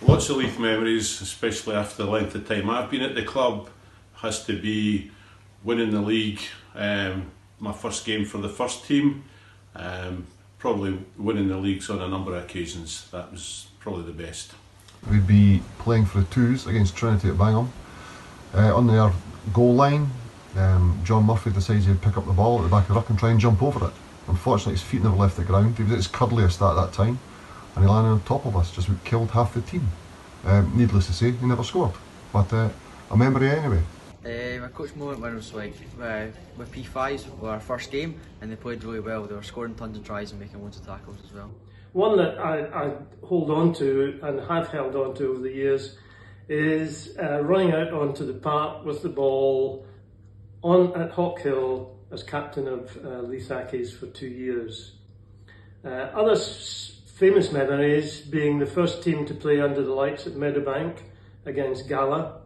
Lots of Leith memories, especially after the length of time I've been at the club, has to be winning the league, my first game for the first team, probably winning the leagues on a number of occasions. That was probably the best. We'd be playing for the twos against Trinity at Bangham. On their goal line, John Murphy decides he'd pick up the ball at the back of the ruck and try and jump over it. Unfortunately his feet never left the ground. He was at his cuddliest at that time and he landed on top of us, just killed half the team. Needless to say, he never scored, but a memory anyway. My coach moment when it was like with P5s were our first game and they played really well. They were scoring tons of tries and making loads of tackles as well. One that I hold on to and have held on to over the years is running out onto the park with the ball at Hawkhill as captain of Leith Accies for 2 years. Other famous memories being the first team to play under the lights at Meadowbank against Gala,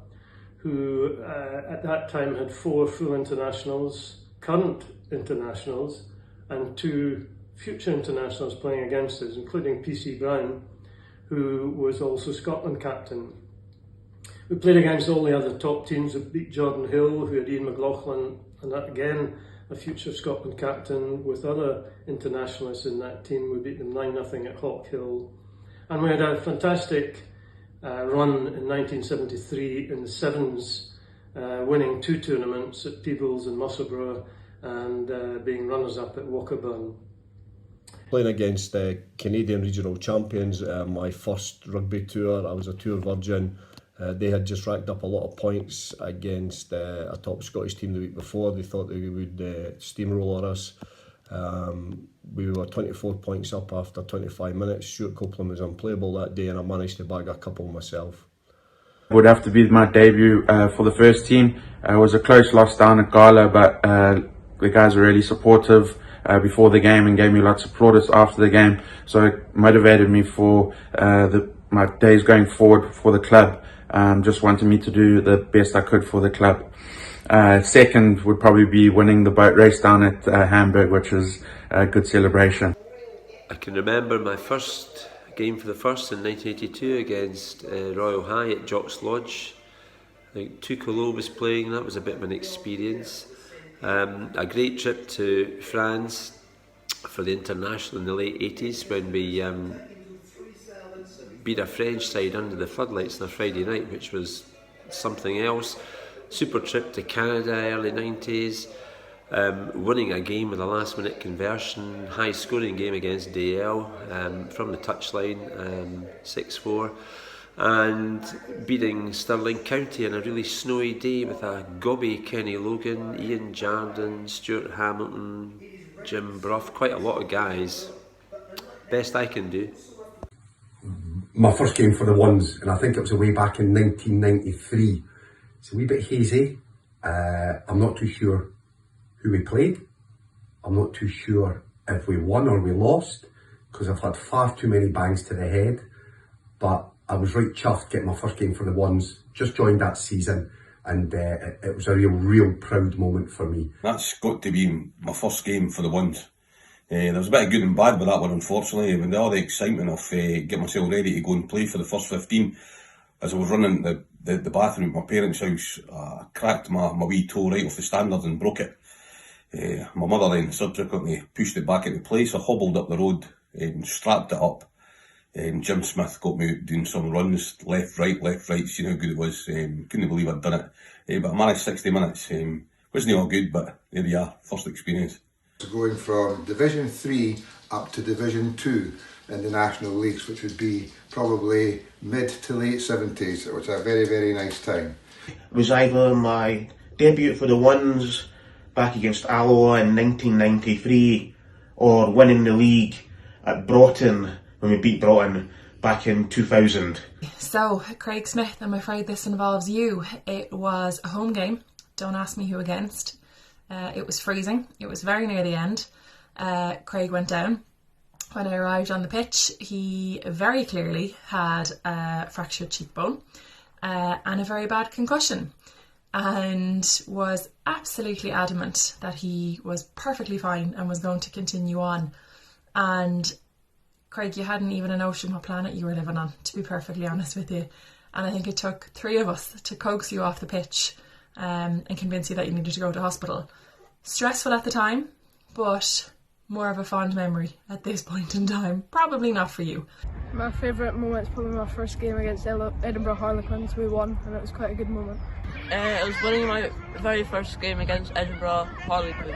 who at that time had 4 full internationals, current internationals, and 2 future internationals playing against us, including PC Brown, who was also Scotland captain. We played against all the other top teams. We beat Jordan Hill, who had Ian McLaughlin, and that again, a future Scotland captain, with other internationalists in that team. We beat them 9-0 at Hawkhill. And we had a fantastic run in 1973 in the sevens, winning 2 tournaments at Peebles and Musselburgh and being runners-up at Walkerburn. Playing against the Canadian regional champions, my first rugby tour, I was a tour virgin. They had just racked up a lot of points against a top Scottish team the week before. They thought they would steamroller us. We were 24 points up after 25 minutes. Stuart Copeland was unplayable that day and I managed to bag a couple myself. It would have to be my debut for the first team. It was a close loss down at Gala, but the guys were really supportive before the game and gave me lots of plaudits after the game. So it motivated me for my days going forward for the club. Just wanted me to do the best I could for the club. Second would probably be winning the boat race down at Hamburg, which was a good celebration. I can remember my first game for the first in 1982 against Royal High at Jock's Lodge. I think Tucolo was playing. That was a bit of an experience. A great trip to France for the international in the late 80s when we beat a French side under the floodlights on a Friday night, which was something else. Super trip to Canada, early 90s, winning a game with a last minute conversion, high scoring game against DL from the touchline, 6-4, and beating Stirling County on a really snowy day with a gobby Kenny Logan, Ian Jardine, Stuart Hamilton, Jim Brough, quite a lot of guys. Best I can do. My first game for the ones, and I think it was way back in 1993. It's a wee bit hazy. I'm not too sure who we played. I'm not too sure if we won or we lost, because I've had far too many bangs to the head. But I was right chuffed getting my first game for the ones. Just joined that season, and it was a real proud moment for me. That's got to be my first game for the ones. There was a bit of good and bad with that one, unfortunately. With all the excitement of getting myself ready to go and play for the first 15, as I was running the bathroom at my parents' house, I cracked my wee toe right off the standard and broke it. My mother then subsequently pushed it back into place. I hobbled up the road and strapped it up. Jim Smith got me out doing some runs, left, right, seeing how good it was. Couldn't believe I'd done it. But I managed 60 minutes. Wasn't all good, but there you are, first experience. Going from Division 3 up to Division 2 in the National Leagues, which would be probably mid to late 70s. It was a very, very nice time. It was either my debut for the ones back against Alloa in 1993 or winning the league at Broughton when we beat Broughton back in 2000. So, Craig Smith, I'm afraid this involves you. It was a home game. Don't ask me who against. It was freezing. It was very near the end. Craig went down. When I arrived on the pitch, he very clearly had a fractured cheekbone and a very bad concussion, and was absolutely adamant that he was perfectly fine and was going to continue on. And Craig, you hadn't even a notion what planet you were living on, to be perfectly honest with you. And I think it took 3 of us to coax you off the pitch and convince you that you needed to go to hospital. Stressful at the time, but more of a fond memory at this point in time. Probably not for you. My favourite moment is probably my first game against Edinburgh Harlequins. We won, and it was quite a good moment. It was winning my very first game against Edinburgh Harlequins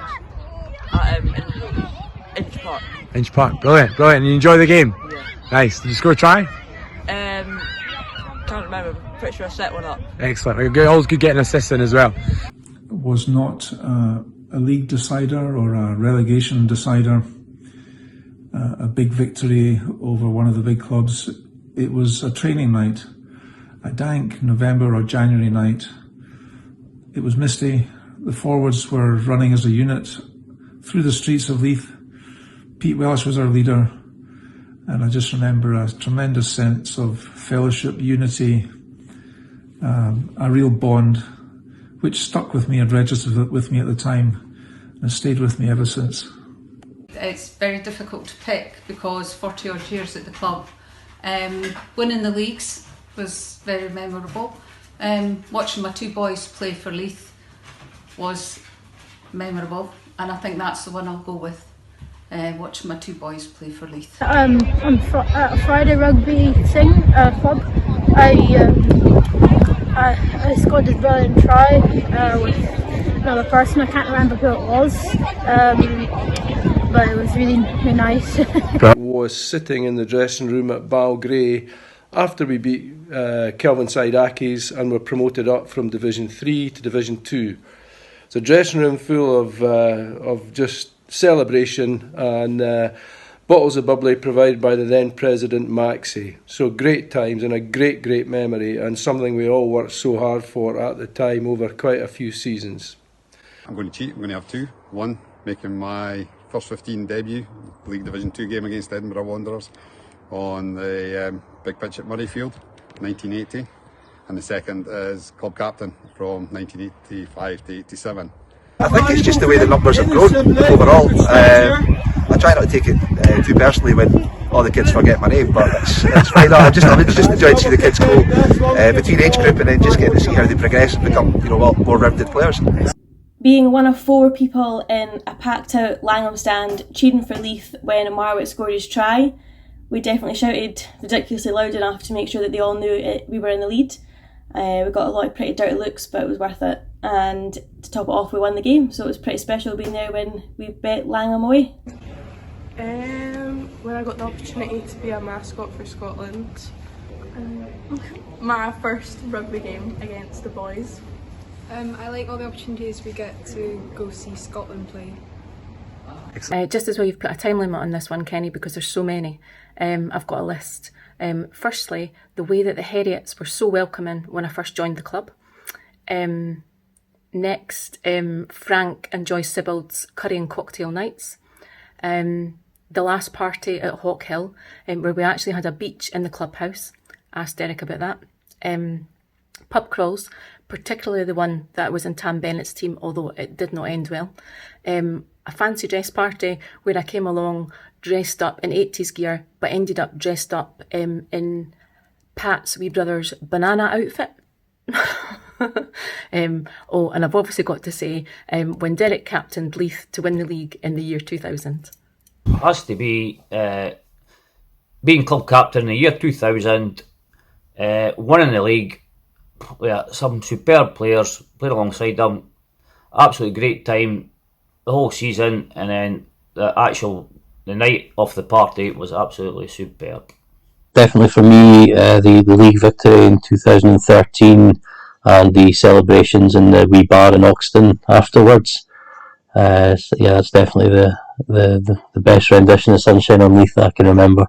at Inch Park. Inch Park, brilliant. And you enjoy the game? Yeah. Nice. Did you score a try? Can't remember, pretty sure I set one up. Excellent. Always good getting assists in as well. It was not a league decider or a relegation decider, a big victory over one of the big clubs. It was a training night, a dank November or January night. It was misty. The forwards were running as a unit through the streets of Leith. Pete Welsh was our leader, and I just remember a tremendous sense of fellowship, unity, a real bond, which stuck with me and registered with me at the time and has stayed with me ever since. It's very difficult to pick because 40 odd years at the club. Winning the leagues was very memorable. Watching my 2 boys play for Leith was memorable, and I think that's the one I'll go with. Watching my 2 boys play for Leith. On a Friday rugby club, I scored a brilliant try with another person. I can't remember who it was, but it was really nice. Was sitting in the dressing room at Balgrey after we beat Kelvinside Accies and were promoted up from Division 3 to Division 2. It's a dressing room full of just celebration and bottles of bubbly provided by the then President Mackie. So great times and a great memory, and something we all worked so hard for at the time over quite a few seasons. I'm going to cheat. I'm going to have 2. One, making my first 15 debut, League Division 2 game against Edinburgh Wanderers on the big pitch at Murrayfield, 1980. And the second is club captain from 1985 to 87. I think it's just the way the numbers have grown overall. I try not to take it too personally when all the kids forget my name, but it's fine. I've just enjoyed to see the kids go between age group and then just get to see how they progress and become, more rounded players. Being one of 4 people in a packed out Langham stand cheering for Leith when Margaret scored his try, we definitely shouted ridiculously loud enough to make sure that they all knew we were in the lead. We got a lot of pretty dirty looks, but it was worth it. And to top it off, we won the game, so it was pretty special being there when we bet Langham away. When I got the opportunity to be a mascot for Scotland, my first rugby game against the boys. I like all the opportunities we get to go see Scotland play. Just as well, you've put a time limit on this one, Kenny, because there's so many. I've got a list. Firstly, the way that the Heriots were so welcoming when I first joined the club. Next, Frank and Joyce Sibbald's curry and cocktail nights. The last party at Hawk Hill, where we actually had a beach in the clubhouse. Asked Derek about that. Pub crawls, particularly the one that was in Tam Bennett's team, although it did not end well. A fancy dress party where I came along dressed up in 80s gear, but ended up dressed up in Pat's wee brother's banana outfit. And I've obviously got to say, when Derek captained Leith to win the league in the year 2000. Has to be being club captain in the year 2000, winning the league, some superb players, played alongside them, absolutely great time the whole season, and then the night of the party was absolutely superb. Definitely for me, the league victory in 2013 and the celebrations in the wee bar in Oxton afterwards. That's definitely the best rendition of Sunshine on Leith that I can remember.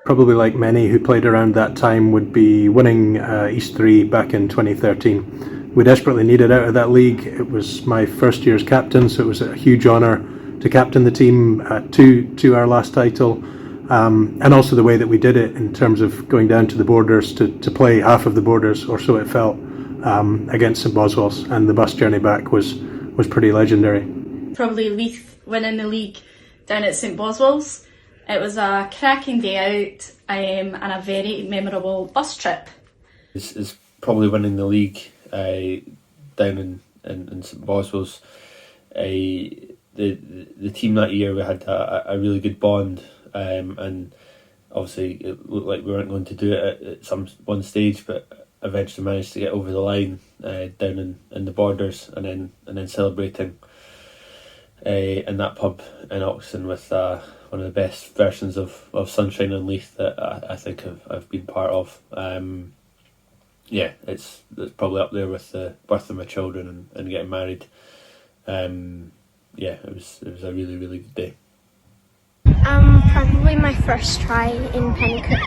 Probably like many who played around that time would be winning East 3 back in 2013. We desperately needed out of that league. It was my first year as captain, so it was a huge honour to captain the team to our last title, and also the way that we did it in terms of going down to the borders to play half of the borders, or so it felt, against St Boswell's, and the bus journey back was pretty legendary. Probably Leith winning the league down at St Boswell's. It was a cracking day out and a very memorable bus trip. It's probably winning the league down in St Boswell's. The team that year, we had a really good bond, and obviously it looked like we weren't going to do it at one stage, but eventually managed to get over the line down in the Borders, and then celebrating in that pub in Aitchison with one of the best versions of Sunshine on Leith that I think I've been part of. Yeah, it's probably up there with the birth of my children and getting married. Yeah, it was a really, really good day. Probably my first try in Pennycook.